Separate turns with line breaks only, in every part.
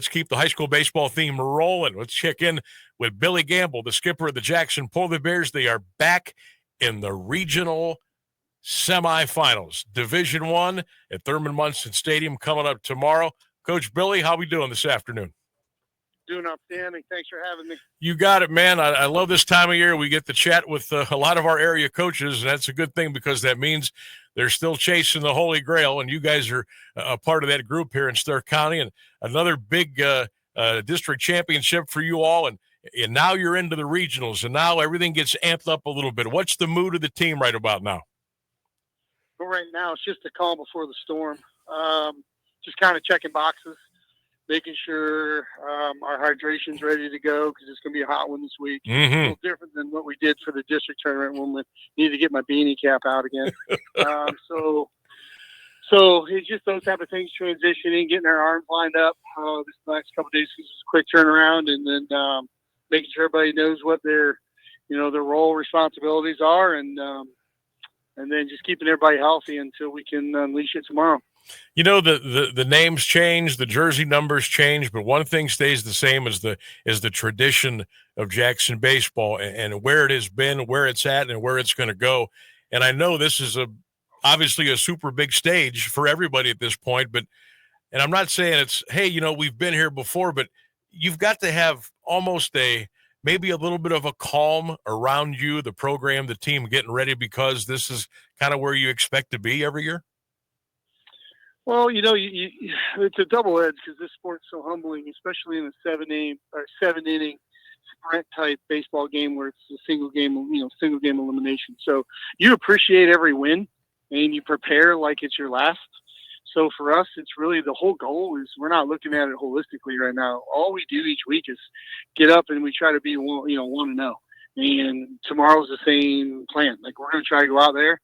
Let's keep the high school baseball theme rolling. Let's check in with Billy Gamble, the skipper of the Jackson Polar Bears. They are back in the regional semifinals. Division I at Thurman Munson Stadium coming up tomorrow. Coach Billy, how we doing this afternoon?
Doing outstanding. Thanks for having me.
You got it, man. I love this time of year. We get to chat with a lot of our area coaches, and that's a good thing because that means they're still chasing the Holy Grail, and you guys are a part of that group here in Stark County, and another big district championship for you all, and now you're into the regionals, and now everything gets amped up a little bit. What's the mood of the team right about now?
Well, right now, it's just the calm before the storm. Just kind of checking boxes, making sure our hydration's ready to go because it's going to be a hot one this week.
Mm-hmm.
A little different than what we did for the district tournament when we needed to get my beanie cap out again. So it's just those type of things, transitioning, getting our arms lined up. This next couple of days is a quick turnaround, and then making sure everybody knows what their role responsibilities are, and then just keeping everybody healthy until we can unleash it tomorrow.
You know, the names change, the jersey numbers change, but one thing stays the same as the tradition of Jackson baseball and where it has been, where it's at, and where it's going to go. And I know this is obviously a super big stage for everybody at this point, and I'm not saying it's, hey, we've been here before, but you've got to have almost maybe a little bit of a calm around you, the program, the team getting ready, because this is kind of where you expect to be every year.
Well, it's a double edge because this sport's so humbling, especially in a seven inning sprint type baseball game where it's a single game elimination. So you appreciate every win and you prepare like it's your last. So for us, it's really the whole goal is we're not looking at it holistically right now. All we do each week is get up and we try to be 1-0. And tomorrow's the same plan. Like we're going to try to go out there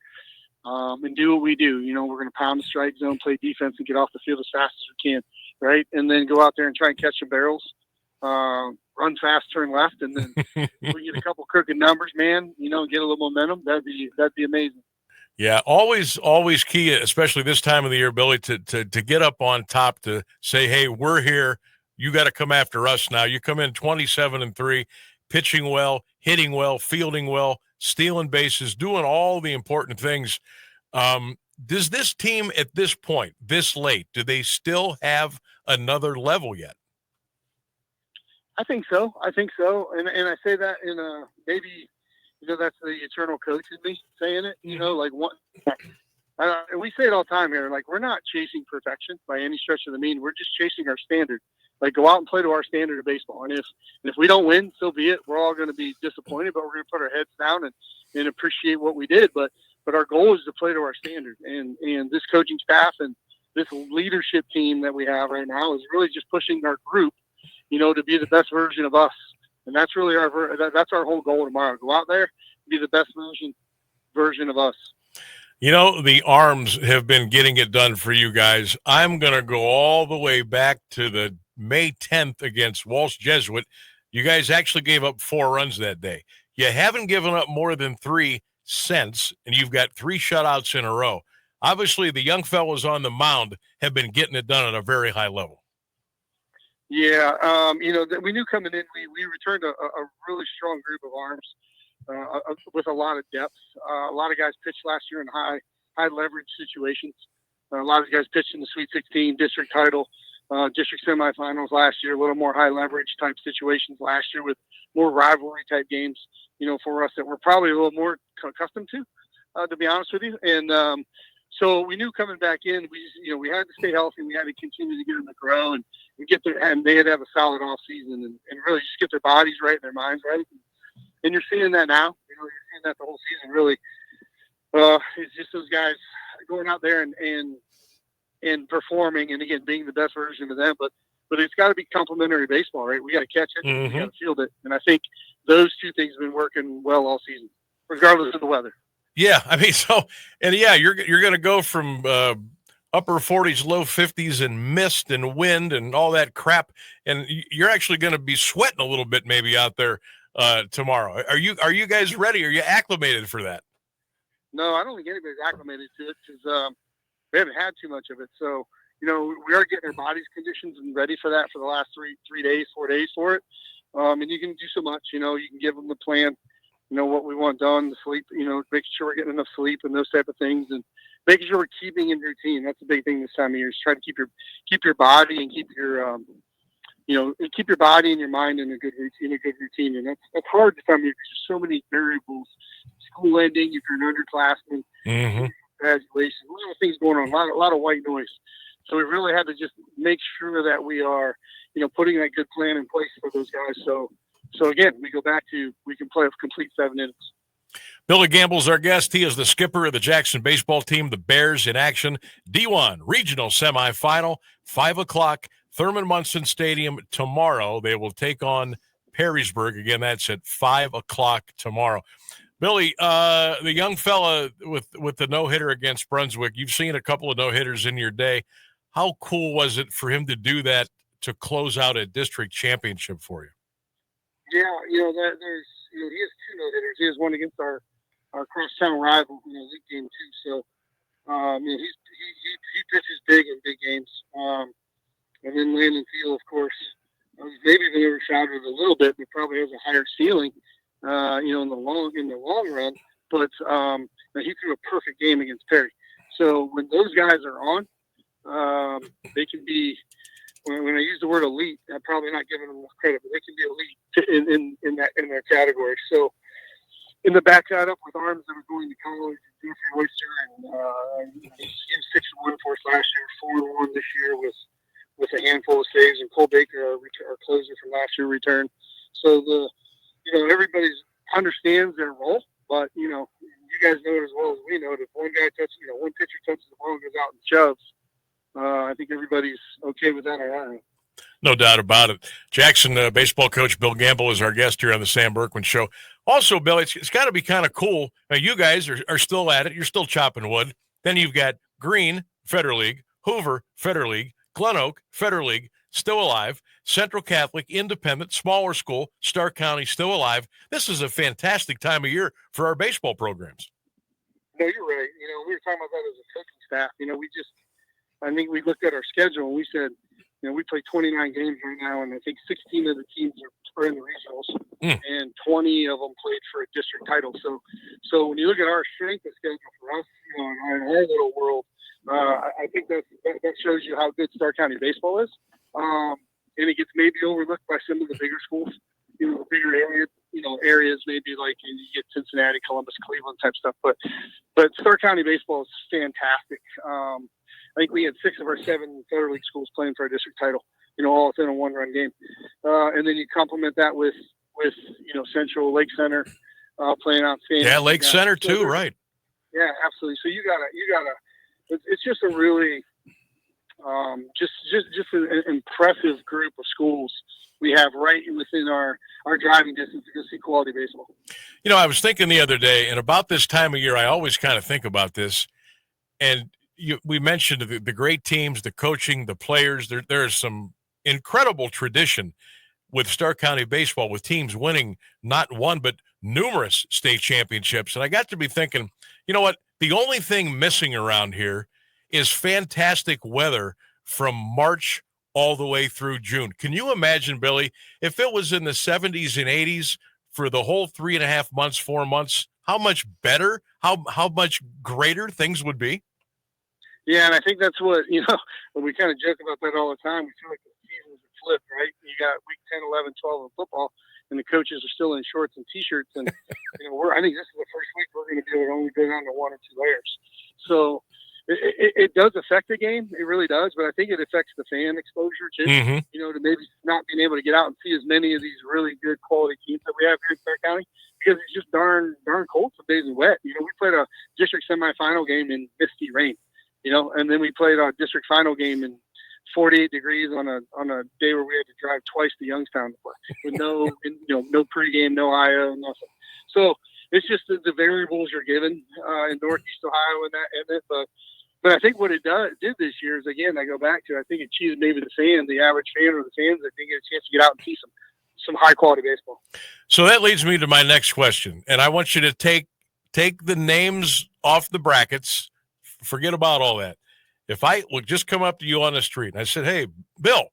and do what we do. We're going to pound the strike zone, play defense, and get off the field as fast as we can, right? And then go out there and try and catch some barrels, run fast, turn left, and then we get a couple crooked numbers, man. Get a little momentum. That'd be amazing.
Yeah, always key, especially this time of the year, Billy, to get up on top, to say, hey, we're here. You got to come after us now. You come in 27-3, pitching well, hitting well, fielding well, stealing bases, doing all the important things. Does this team at this point, this late, do they still have another level yet?
I think so. And I say that in maybe, that's the eternal coach in me saying it, like what, and we say it all the time here, like we're not chasing perfection by any stretch of the mean. We're just chasing our standard. Like go out and play to our standard of baseball. And if we don't win, so be it. We're all going to be disappointed, but we're going to put our heads down and appreciate what we did. But our goal is to play to our standard. And this coaching staff and this leadership team that we have right now is really just pushing our group, to be the best version of us. And that's really that's our whole goal tomorrow. Go out there and be the best version of us.
The arms have been getting it done for you guys. I'm going to go all the way back to the May 10th against Walsh Jesuit. You guys actually gave up 4 runs that day. You haven't given up more than 3 since, and you've got 3 shutouts in a row. Obviously, the young fellows on the mound have been getting it done at a very high level.
Yeah, we knew coming in, we returned a really strong group of arms with a lot of depth. A lot of guys pitched last year in high leverage situations. A lot of guys pitched in the Sweet 16 district title, district semifinals last year, a little more high leverage type situations last year with more rivalry type games, for us that we're probably a little more accustomed to be honest with you. And so we knew coming back in, we had to stay healthy. We had to continue to get them to grow and they had to have a solid off season and really just get their bodies right and their minds right. And you're seeing that now. You're seeing that the whole season really. It's just those guys going out there and performing and again being the best version of them. But it's got to be complimentary baseball, right? We got to catch it, and we got to field it, and I think those two things have been working well all season, regardless of the weather.
Yeah, I mean, you're going to go from upper 40s, low 50s, and mist and wind and all that crap, and you're actually going to be sweating a little bit maybe out there tomorrow. Are you guys ready? Are you acclimated for that?
No, I don't think anybody's acclimated to it because we haven't had too much of it. So we are getting our bodies conditioned and ready for that for the last 4 days for it. And you can do so much. You can give them the plan. What we want done, the sleep. Making sure we're getting enough sleep and those type of things, and making sure we're keeping in routine. That's a big thing this time of year. Is try to keep your body and keep your keep your body and your mind in a good routine. And that's hard this time of year because there's so many variables. School ending, if you're an underclassman, graduation, a lot of things going on, a lot of white noise. So we really had to just make sure that we are, putting that good plan in place for those guys. So again, we go back to we can play a complete 7 innings.
Billy Gamble's our guest. He is the skipper of the Jackson baseball team, the Bears in action. D1 regional semifinal, 5 o'clock, Thurman Munson Stadium tomorrow. They will take on Perrysburg. Again, that's at 5 o'clock tomorrow. Billy, the young fella with the no-hitter against Brunswick, you've seen a couple of no-hitters in your day. How cool was it for him to do that to close out a district championship for you?
Yeah, he has 2 no-hitters. He has one against our crosstown rival in the league game too. So, he pitches big in big games. And then Landon Field, of course, maybe been overshadowed a little bit, but probably has a higher ceiling. In the long run, but he threw a perfect game against Perry. So when those guys are on, they can be. When I use the word elite, I'm probably not giving them enough credit, but they can be elite in their category. So in the back side up with arms that are going to college, Jeffrey Oyster, and he was 6-1 for us last year, 4-1 this year with a handful of saves, and Cole Baker, our closer from last year, returned. So everybody understands their role, but you guys know it as well as we know. If one pitcher touches the ball and goes out and shoves, I think everybody's okay with that on our end.
No doubt about it. Jackson baseball coach Bill Gamble is our guest here on the Sam Bourquin Show. Also, Bill, it's got to be kind of cool. Now, you guys are still at it. You're still chopping wood. Then you've got Greene, Federal League, Hoover, Federal League, Glen Oak, Federal League, still alive, Central Catholic, Independent, smaller school, Stark County, still alive. This is a fantastic time of year for our baseball programs.
No, you're right. We were talking about that as a coaching staff. I think we looked at our schedule and we said, we play 29 games right now, and I think 16 of the teams are in the regionals, and 20 of them played for a district title. So when you look at our strength of schedule for us, in our little world, I think that shows you how good Stark County baseball is. And it gets maybe overlooked by some of the bigger schools, the bigger areas maybe like you get Cincinnati, Columbus, Cleveland type stuff. But Stark County baseball is fantastic. I think we had 6 of our 7 Federal League schools playing for our district title, all within a 1-run game. And then you complement that with Central Lake Center playing outstanding.
Yeah, Lake Center too, right?
Yeah, absolutely. So you gotta. It's just a really just an impressive group of schools we have right within our driving distance to go see quality baseball.
I was thinking the other day, and about this time of year, I always kind of think about this, and we mentioned the great teams, the coaching, the players. There is some incredible tradition with Stark County baseball, with teams winning not one but numerous state championships. And I got to be thinking, you know what? The only thing missing around here is fantastic weather from March all the way through June. Can you imagine, Billy, if it was in the 70s and 80s for the whole 3.5 months, 4 months, how much better, how much greater things would be?
Yeah, and I think that's what, when we kind of joke about that all the time, we feel like the seasons are flipped, right? You got week 10, 11, 12 in football, and the coaches are still in shorts and T-shirts. And, I think this is the first week we're going to be able to only go down to 1 or 2 layers. So it does affect the game. It really does. But I think it affects the fan exposure, too, to maybe not being able to get out and see as many of these really good quality teams that we have here in Stark County, because it's just darn cold some days and wet. We played a district semifinal game in misty rain. And then we played our district final game in 48 degrees on a day where we had to drive twice to Youngstown to play with no pregame, no IO, nothing. So it's just the variables you're given in Northeast Ohio and that. But I think what it did this year is, again, I go back to, I think it cheated maybe the average fan or the fans that didn't get a chance to get out and see some high quality baseball.
So that leads me to my next question, and I want you to take the names off the brackets. Forget about all that. if I would just come up to you on the street and I said, hey, Bill,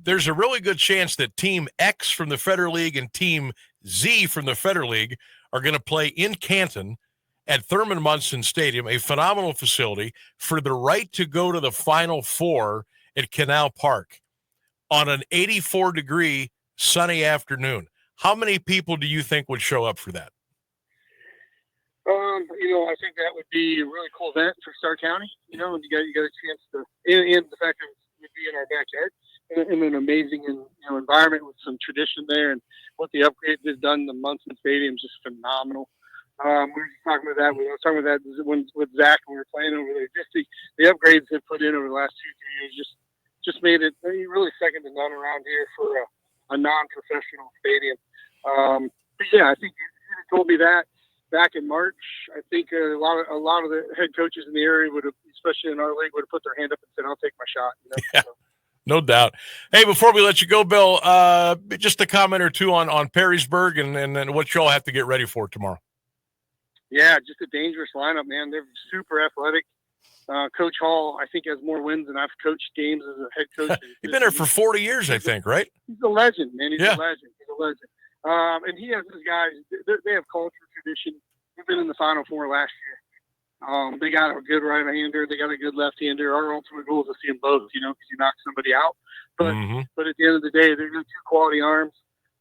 there's a really good chance that Team X from the Federal League and Team Z from the Federal League are going to play in Canton at Thurman Munson Stadium, a phenomenal facility, for the right to go to the Final Four at Canal Park on an 84-degree sunny afternoon. How many people do you think would show up for that?
I think that would be a really cool event for Starr County. And you got a chance to, and the fact that it would be in our backyard, in an amazing environment with some tradition there, and what the upgrades they've done. The Munson Stadium is just phenomenal. We were just talking about that. I was talking about that with Zach when we were playing over there. Just the upgrades they've put in over the last 2-3 years just made it really second to none around here for a non-professional stadium. But yeah, I think you told me that back in March. I think a lot of the head coaches in the area would have, especially in our league, would have put their hand up and said, "I'll take my shot."
Yeah. So. No doubt. Hey, before we let you go, Bill, just a comment or two on Perrysburg and what y'all have to get ready for tomorrow.
Yeah, just a dangerous lineup, man. They're super athletic. Coach Hall, I think, has more wins than I've coached games as a head coach.
He's been there for 40 years, I think, right?
He's a legend, man. He's a legend. And he has his guys. They have culture, tradition. They've been in the Final Four last year. They got a good right-hander. They got a good left-hander. Our ultimate goal is to see them both, because you knock somebody out. But at the end of the day, they're two quality arms.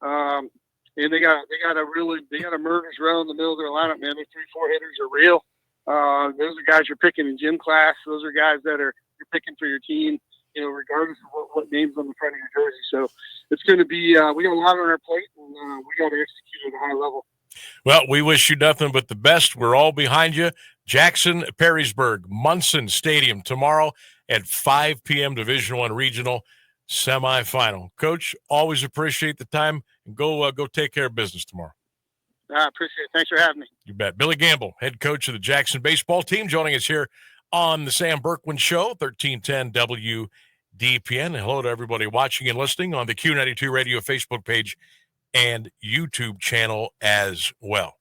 And they got a murderous row in the middle of their lineup, man. Their 3-4 hitters are real. Those are guys you're picking in gym class. Those are guys that you're picking for your team, regardless of what name's on the front of your jersey. So it's going to be we got a lot on our plate, and we got to execute at a high level.
Well, we wish you nothing but the best. We're all behind you. Jackson, Perrysburg, Munson Stadium tomorrow at 5 p.m. Division I Regional semifinal. Coach, always appreciate the time, and go take care of business tomorrow.
I appreciate it. Thanks for having me.
You bet. Billy Gamble, head coach of the Jackson baseball team, joining us here on the Sam Bourquin Show, 1310 WDPN. Hello to everybody watching and listening on the Q92 Radio Facebook page and YouTube channel as well.